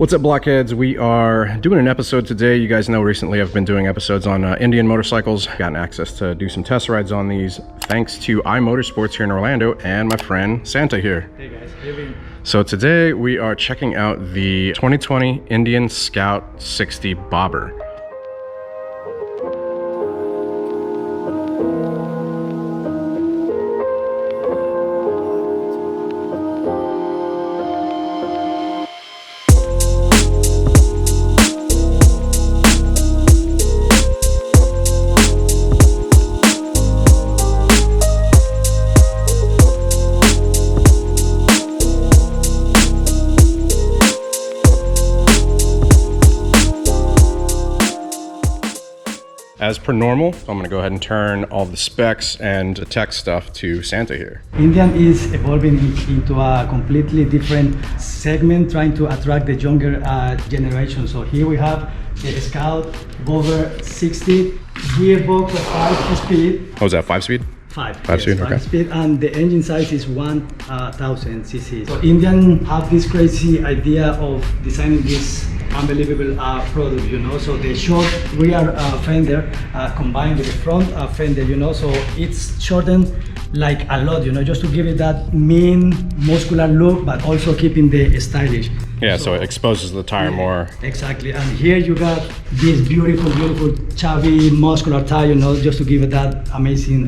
What's up, Blockheads? We are doing an episode today. You guys know recently I've been doing episodes on Indian motorcycles. Gotten access to do some test rides on these thanks to iMotorSports here in Orlando and my friend Santa here. Hey guys, hey. So today we are checking out the 2020 Indian Scout 60 Bobber. As per normal, I'm going to go ahead and turn all the specs and the tech stuff to Santa here. Indian is evolving into a completely different segment, trying to attract the younger generation. So here we have the Scout Bobber 60 gearbox of 5-speed. Oh, is that 5-speed? 5-speed, okay. Speed, and the engine size is 1000 cc. So Indian have this crazy idea of designing this unbelievable product, you know. So the short rear fender combined with the front fender, you know, so it's shortened like a lot, you know, just to give it that mean muscular look, but also keeping the stylish. Yeah, so it exposes the tire more. Exactly, and here you got this beautiful chubby muscular tire, you know, just to give it that amazing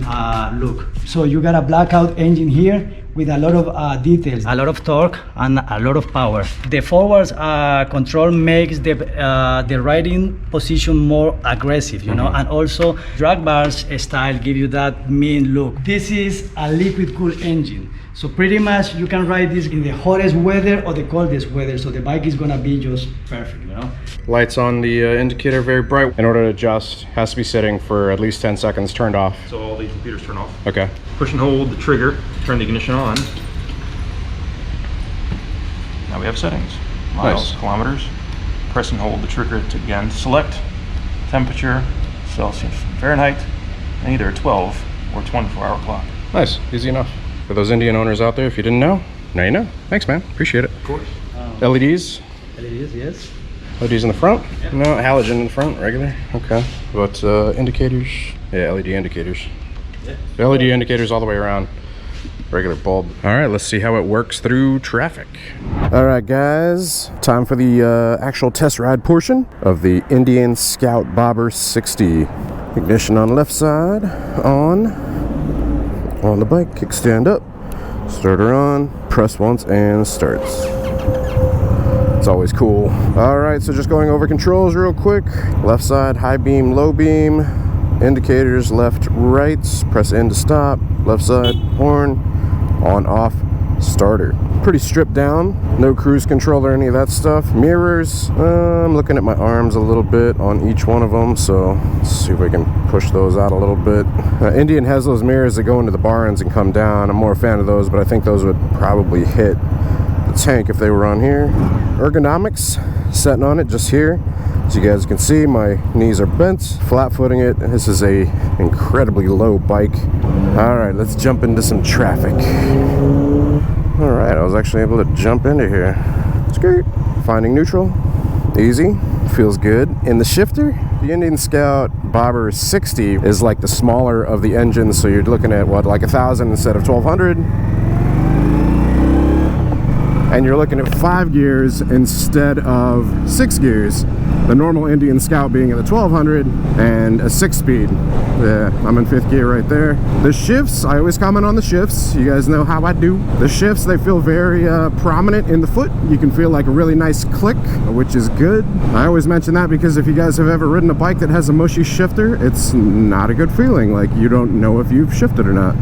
look. So you got a blackout engine here with a lot of details, a lot of torque and a lot of power. The forward control makes the riding position more aggressive, you know, and also drag bars style give you that mean look. This is a liquid cooled engine. So pretty much you can ride this in the hottest weather or the coldest weather. So the bike is gonna be just perfect, you know. Lights on the indicator very bright. In order to adjust, has to be sitting for at least 10 seconds turned off. So all the computers turn off. Okay. Push and hold the trigger, turn the ignition on. Now we have settings. Miles, kilometers. Press and hold the trigger to again select temperature, Celsius, Fahrenheit, and either a 12 or 24-hour clock. Nice, easy enough. For those Indian owners out there, if you didn't know, now you know. Thanks, man. Appreciate it. Of course. LEDs? LEDs, yes. LEDs in the front? Yeah. No, halogen in the front, regular. Okay. But indicators? Yeah, LED indicators. Yeah. The LED indicators all the way around. Regular bulb. All right, let's see how it works through traffic. All right, guys. Time for the actual test ride portion of the Indian Scout Bobber 60. Ignition on left side, on the bike, kickstand up, starter on, press once and starts. It's always cool. All right, so just going over controls real quick. Left side, high beam, low beam, indicators, left, right, press in to stop, left side, horn, on, off, starter. Pretty stripped down, no cruise control or any of that stuff. Mirrors, I'm looking at my arms a little bit on each one of them, so let's see if we can push those out a little bit. Indian has those mirrors that go into the bar ends and come down. I'm more a fan of those, but I think those would probably hit the tank if they were on here. Ergonomics, setting on it just here. As you guys can see, my knees are bent, flat footing it. This is a incredibly low bike. All right, let's jump into some traffic. All right, I was actually able to jump into here. Skirt. Finding neutral, easy, feels good. In the shifter, the Indian Scout Bobber 60 is like the smaller of the engines, so you're looking at what, like 1,000 instead of 1,200? And you're looking at 5 gears instead of 6 gears. The normal Indian Scout being at the 1200 and a 6-speed. Yeah, I'm in 5th gear right there. The shifts, I always comment on the shifts. You guys know how I do. The shifts, they feel very prominent in the foot. You can feel like a really nice click, which is good. I always mention that because if you guys have ever ridden a bike that has a mushy shifter, it's not a good feeling. Like you don't know if you've shifted or not.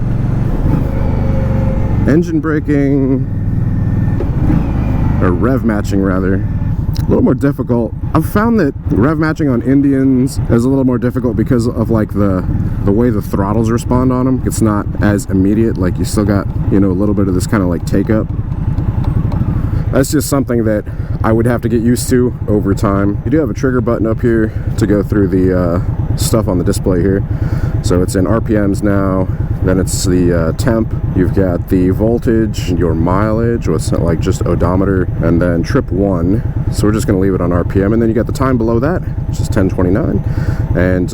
Engine braking, or rev matching rather, a little more difficult. I've found that rev matching on Indians is a little more difficult because of like the way the throttles respond on them. It's not as immediate, like you still got, you know, a little bit of this kind of like take up. That's just something that I would have to get used to over time. You do have a trigger button up here to go through the stuff on the display here. So it's in RPMs now, then it's the temp, you've got the voltage, your mileage, what's like just odometer, and then trip 1. So we're just going to leave it on RPM, and then you got the time below that, which is 10:29, and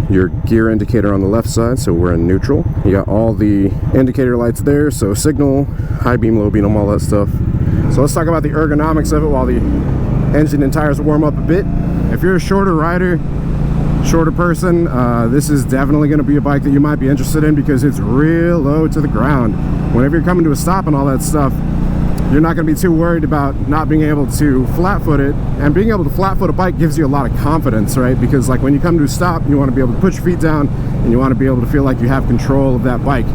your gear indicator on the left side, so we're in neutral. You got all the indicator lights there, so signal, high beam, low beam, all that stuff. So let's talk about the ergonomics of it while the engine and tires warm up a bit. If you're a shorter rider, shorter person, this is definitely going to be a bike that you might be interested in because it's real low to the ground. Whenever you're coming to a stop and all that stuff, you're not going to be too worried about not being able to flat foot it. And being able to flat foot a bike gives you a lot of confidence, right? Because like when you come to a stop, you want to be able to put your feet down and you want to be able to feel like you have control of that bike.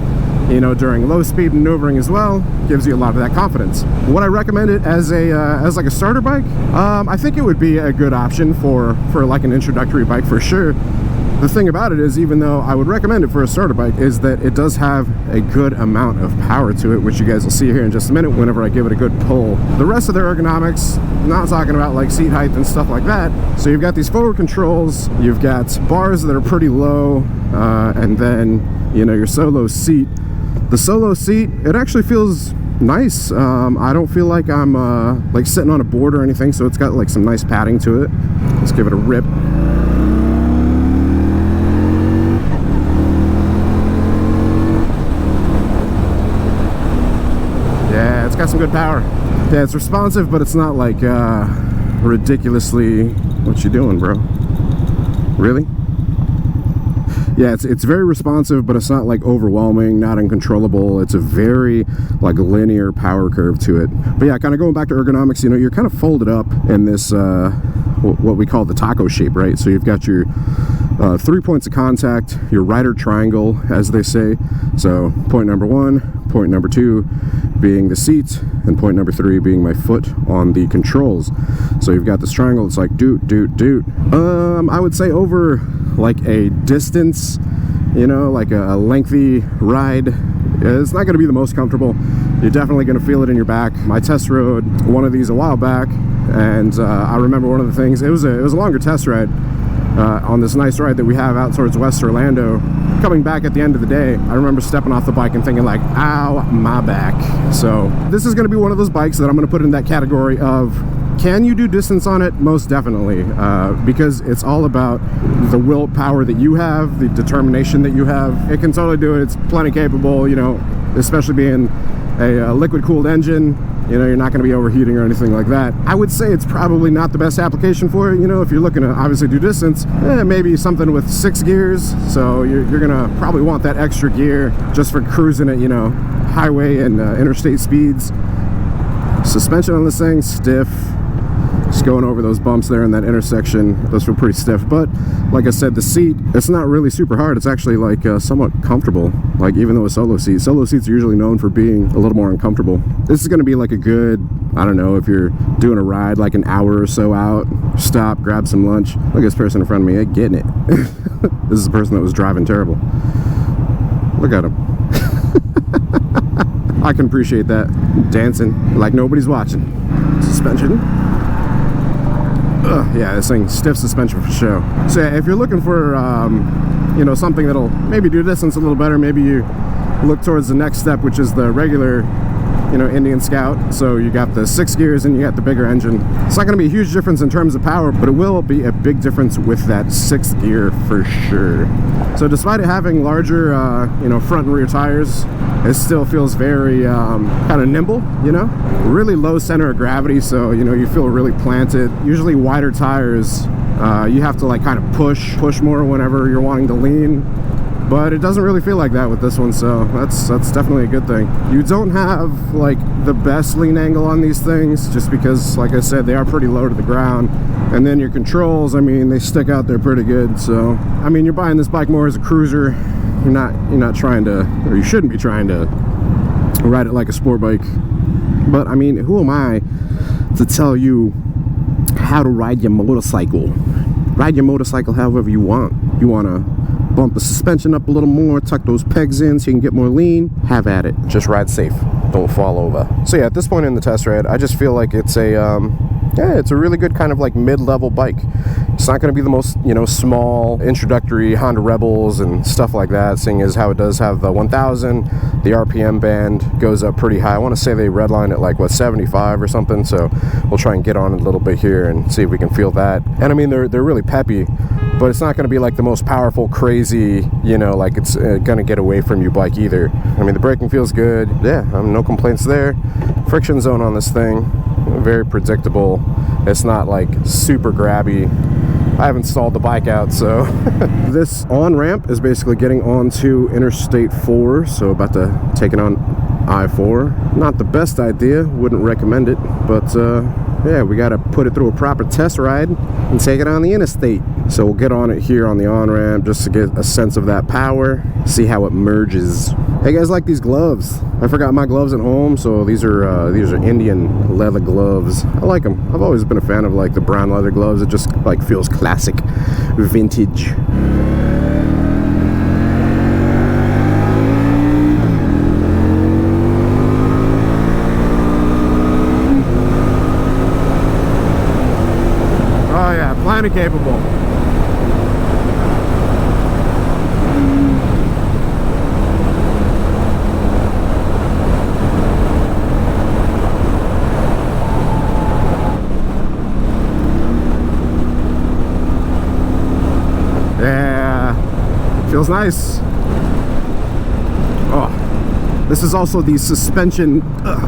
You know, during low speed maneuvering as well, gives you a lot of that confidence. Would I recommend it as a as like a starter bike? I think it would be a good option for like an introductory bike for sure. The thing about it is, even though I would recommend it for a starter bike, is that it does have a good amount of power to it, which you guys will see here in just a minute whenever I give it a good pull. The rest of the ergonomics, not talking about like seat height and stuff like that. So you've got these forward controls, you've got bars that are pretty low, and then, you know, your solo seat. The solo seat, it actually feels nice. I don't feel like I'm like sitting on a board or anything, so it's got like some nice padding to it. Let's give it a rip. Yeah, it's got some good power. Yeah, it's responsive, but it's not like ridiculously... What you doing, bro? Really? Yeah, it's very responsive, but it's not like overwhelming, not uncontrollable. It's a very like linear power curve to it. But yeah, kind of going back to ergonomics, you know, you're kind of folded up in this what we call the taco shape, right? So you've got your 3 points of contact, your rider triangle, as they say. So point number 1, point number 2 being the seat, and point number 3 being my foot on the controls. So you've got this triangle. It's like doot doot doot. I would say over like a distance, you know, like a lengthy ride, it's not going to be the most comfortable. You're definitely going to feel it in your back. I test rode one of these a while back, and I remember one of the things, it was a longer test ride on this nice ride that we have out towards West Orlando. Coming back at the end of the day, I remember stepping off the bike and thinking like, ow, my back. So this is going to be one of those bikes that I'm going to put in that category of, can you do distance on it? Most definitely, because it's all about the willpower that you have, the determination that you have. It can totally do it. It's plenty capable, you know, especially being a liquid-cooled engine. You know, you're not going to be overheating or anything like that. I would say it's probably not the best application for it. You know, if you're looking to obviously do distance, maybe something with 6 gears. So you're going to probably want that extra gear just for cruising at, you know, highway and interstate speeds. Suspension on this thing, stiff. Just going over those bumps there in that intersection, those feel pretty stiff. But like I said, the seat, it's not really super hard. It's actually like somewhat comfortable. Like even though a solo seats are usually known for being a little more uncomfortable. This is going to be like a good, I don't know, if you're doing a ride like an hour or so out, stop, grab some lunch. Look at this person in front of me, getting it. This is the person that was driving terrible. Look at him. I can appreciate that. Dancing like nobody's watching. Suspension. Yeah, this thing, stiff suspension for sure. So yeah, if you're looking for you know, something that'll maybe do distance a little better, maybe you look towards the next step, which is the regular, you know, Indian Scout. So you got the 6 gears and you got the bigger engine. It's not going to be a huge difference in terms of power, but it will be a big difference with that 6th gear for sure. So despite it having larger you know, front and rear tires, it still feels very kind of nimble, you know, really low center of gravity, so you know, you feel really planted. Usually wider tires, you have to like kind of push more whenever you're wanting to lean, but it doesn't really feel like that with this one, so that's definitely a good thing. You don't have like the best lean angle on these things, just because, like I said, they are pretty low to the ground. And then your controls, I mean, they stick out there pretty good. So I mean, you're buying this bike more as a cruiser. You're not trying to, or you shouldn't be trying to ride it like a sport bike. But I mean, who am I to tell you how to ride your motorcycle? Ride your motorcycle however you want. You want to bump the suspension up a little more, tuck those pegs in so you can get more lean, have at it. Just ride safe, don't fall over. So yeah, at this point in the test ride, I just feel like it's a yeah, it's a really good kind of like mid-level bike. It's not going to be the most, you know, small introductory Honda Rebels and stuff like that, seeing as how it does have the 1000. The RPM band goes up pretty high. I want to say they redline at like, what, 75 or something, so we'll try and get on it a little bit here and see if we can feel that. And I mean, they're really peppy, but it's not going to be like the most powerful, crazy, you know, like it's going to get away from you bike either. I mean, the braking feels good. Yeah, no complaints there. Friction zone on this thing, very predictable. It's not like super grabby. I haven't stalled the bike out, so this on-ramp is basically getting onto Interstate 4, so about to take it on I-4. Not the best idea, wouldn't recommend it, but yeah, we got to put it through a proper test ride and take it on the interstate. So we'll get on it here on the on-ramp just to get a sense of that power, see how it merges. Hey guys, like these gloves? I forgot my gloves at home, so these are Indian leather gloves. I like them. I've always been a fan of like the brown leather gloves. It just like feels classic, vintage. Oh yeah, planet capable. Yeah, feels nice. Oh, this is also the suspension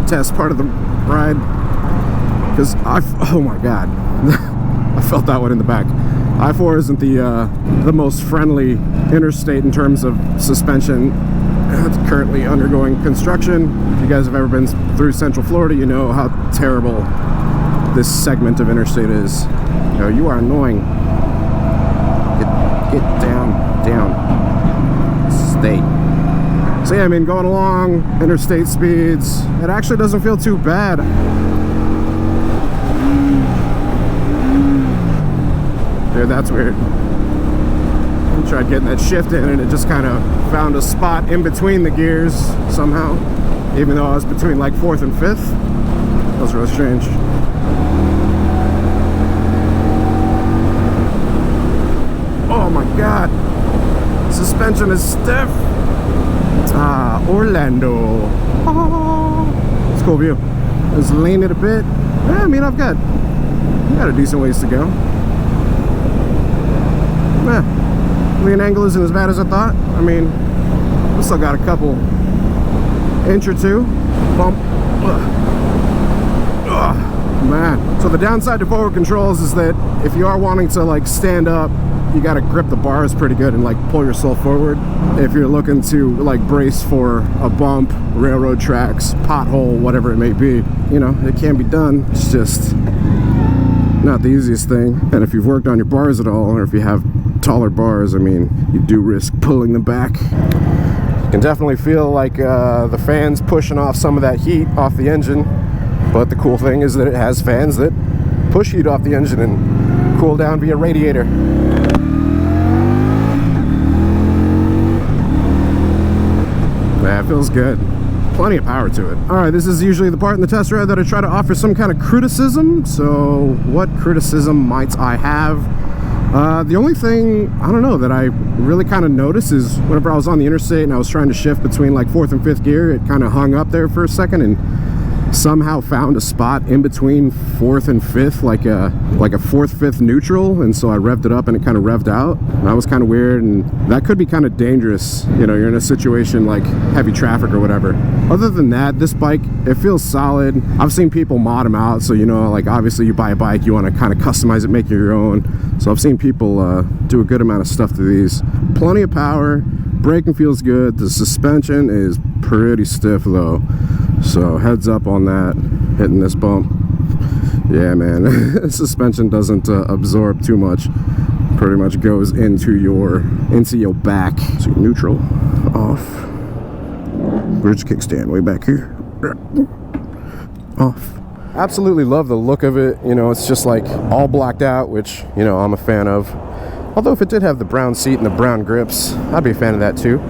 test part of the ride, because oh my god, I felt that one in the back. I-4 isn't the most friendly interstate in terms of suspension. It's currently undergoing construction. If you guys have ever been through Central Florida, you know how terrible this segment of interstate is. You know, you are annoying. Get down, stay. So yeah, I mean, going along interstate speeds, it actually doesn't feel too bad. Dude, that's weird. I tried getting that shift in and it just kind of found a spot in between the gears somehow, even though I was between like 4th and 5th. That was really strange. Oh my god, suspension is stiff. Ah, Orlando. Oh, it's a cool view. Let's lean it a bit. Yeah, I mean, I've got a decent ways to go. Yeah, lean angle isn't as bad as I thought. I mean, we still got a couple inch or two bump. Man, so the downside to forward controls is that if you are wanting to like stand up, you got to grip the bars pretty good and like pull yourself forward. If you're looking to like brace for a bump, railroad tracks, pothole, whatever it may be, you know, it can be done. It's just not the easiest thing. And if you've worked on your bars at all, or if you have taller bars, I mean, you do risk pulling them back. You can definitely feel like the fans pushing off some of that heat off the engine. But the cool thing is that it has fans that push heat off the engine and cool down via radiator. Yeah, it feels good. Plenty of power to it. Alright, this is usually the part in the test ride that I try to offer some kind of criticism. So, what criticism might I have? The only thing, I don't know, that I really kind of noticed is whenever I was on the interstate and I was trying to shift between like 4th and 5th gear, it kind of hung up there for a second and somehow found a spot in between 4th and 5th, like a 4th, 5th neutral, and so I revved it up and it kind of revved out. And that was kind of weird, and that could be kind of dangerous. You know, you're in a situation like heavy traffic or whatever. Other than that, this bike, it feels solid. I've seen people mod them out, so you know, like obviously you buy a bike, you want to kind of customize it, make it your own. So I've seen people do a good amount of stuff to these. Plenty of power, braking feels good. The suspension is pretty stiff though. So heads up on that, hitting this bump. Yeah, man, suspension doesn't absorb too much. Pretty much goes into your back. So neutral, off. Bridge kickstand way back here. Off. Absolutely love the look of it. You know, it's just like all blocked out, which, you know, I'm a fan of. Although if it did have the brown seat and the brown grips, I'd be a fan of that too.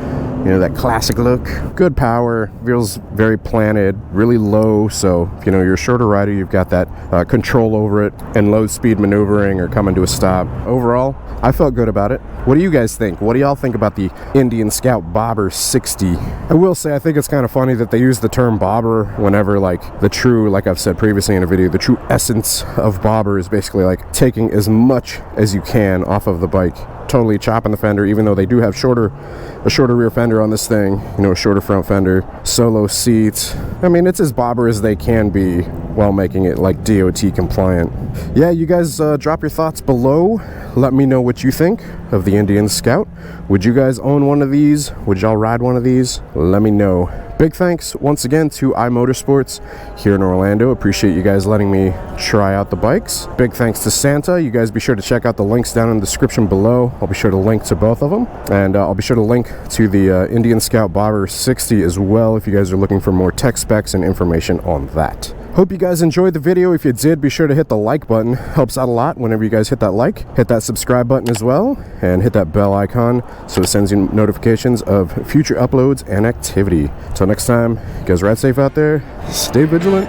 You know, that classic look. Good power, feels very planted, really low, so if you know you're a shorter rider, you've got that control over it and low speed maneuvering or coming to a stop. Overall, I felt good about it. What do you guys think? What do y'all think about the Indian Scout Bobber 60? I will say I think it's kind of funny that they use the term bobber whenever like the true, like I've said previously in a video, the true essence of bobber is basically like taking as much as you can off of the bike, totally chopping the fender, even though they do have a shorter rear fender on this thing, you know, a shorter front fender, solo seats. I mean, it's as bobber as they can be while making it like DOT compliant. Yeah, you guys drop your thoughts below. Let me know what you think of the Indian Scout. Would you guys own one of these? Would y'all ride one of these? Let me know. Big thanks once again to iMotorSports here in Orlando. Appreciate you guys letting me try out the bikes. Big thanks to Santa. You guys be sure to check out the links down in the description below. I'll be sure to link to both of them. And I'll be sure to link to the Indian Scout Bobber 60 as well if you guys are looking for more tech specs and information on that. Hope you guys enjoyed the video. If you did, be sure to hit the like button. Helps out a lot whenever you guys hit that like. Hit that subscribe button as well, and hit that bell icon so it sends you notifications of future uploads and activity. Till next time, you guys ride safe out there. Stay vigilant.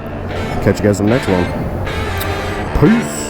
Catch you guys in the next one. Peace.